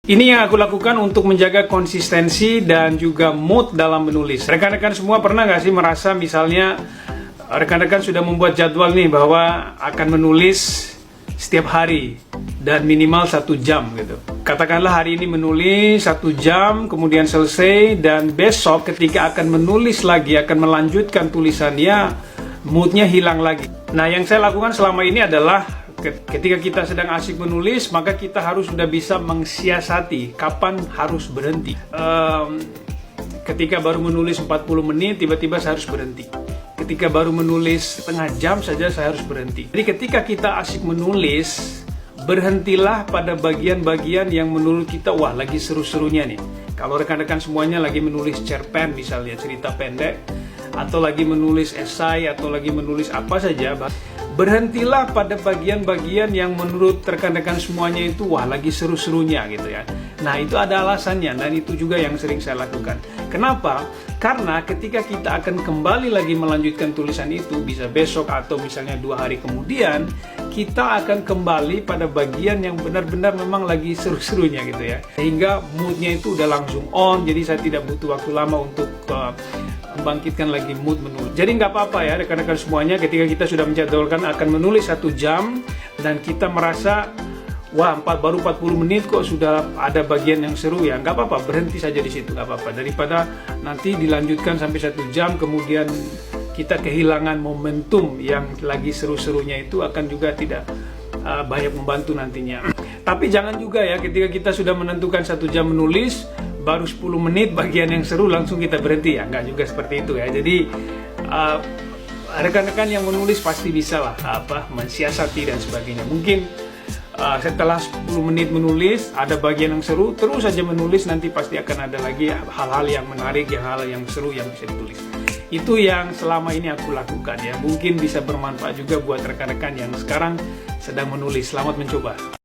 Ini yang aku lakukan untuk menjaga konsistensi dan juga mood dalam menulis. Rekan-rekan semua pernah nggak sih merasa misalnya rekan-rekan sudah membuat jadwal nih bahwa akan menulis setiap hari dan minimal 1 jam gitu. Katakanlah hari ini menulis 1 jam, kemudian selesai, dan besok ketika akan menulis lagi, akan melanjutkan tulisannya, moodnya hilang lagi. Nah, yang saya lakukan selama ini adalah ketika kita sedang asik menulis, maka kita harus sudah bisa mensiasati kapan harus berhenti. Ketika baru menulis 40 menit, tiba-tiba saya harus berhenti. Ketika baru menulis setengah jam saja saya harus berhenti. Jadi ketika kita asik menulis, berhentilah pada bagian-bagian yang menurut kita, wah lagi seru-serunya nih. Kalau rekan-rekan semuanya lagi menulis cerpen misalnya, cerita pendek, atau lagi menulis esai, atau lagi menulis apa saja, berhentilah pada bagian-bagian yang menurut rekan-rekan semuanya itu wah lagi seru-serunya gitu ya. Nah, itu ada alasannya, dan itu juga yang sering saya lakukan. Kenapa? Karena ketika kita akan kembali lagi melanjutkan tulisan itu, bisa besok atau misalnya 2 hari kemudian, kita akan kembali pada bagian yang benar-benar memang lagi seru-serunya gitu ya. Sehingga moodnya itu udah langsung on, jadi saya tidak butuh waktu lama untuk membangkitkan lagi mood menulis. Jadi nggak apa-apa ya rekan-rekan semuanya, ketika kita sudah menjadwalkan akan menulis 1 jam dan kita merasa wah baru 40 menit kok sudah ada bagian yang seru, ya nggak apa-apa, berhenti saja di situ, nggak apa-apa, daripada nanti dilanjutkan sampai 1 jam kemudian kita kehilangan momentum yang lagi seru-serunya, itu akan juga tidak banyak membantu nantinya. Tapi jangan juga ya ketika kita sudah menentukan 1 jam menulis, baru 10 menit bagian yang seru langsung kita berhenti, ya nggak juga seperti itu ya. Jadi rekan-rekan yang menulis pasti bisa lah mensiasati dan sebagainya. Mungkin setelah 10 menit menulis ada bagian yang seru, terus saja menulis, nanti pasti akan ada lagi hal-hal yang menarik, hal-hal yang seru yang bisa ditulis. Itu yang selama ini aku lakukan ya. Mungkin bisa bermanfaat juga buat rekan-rekan yang sekarang sedang menulis. Selamat mencoba.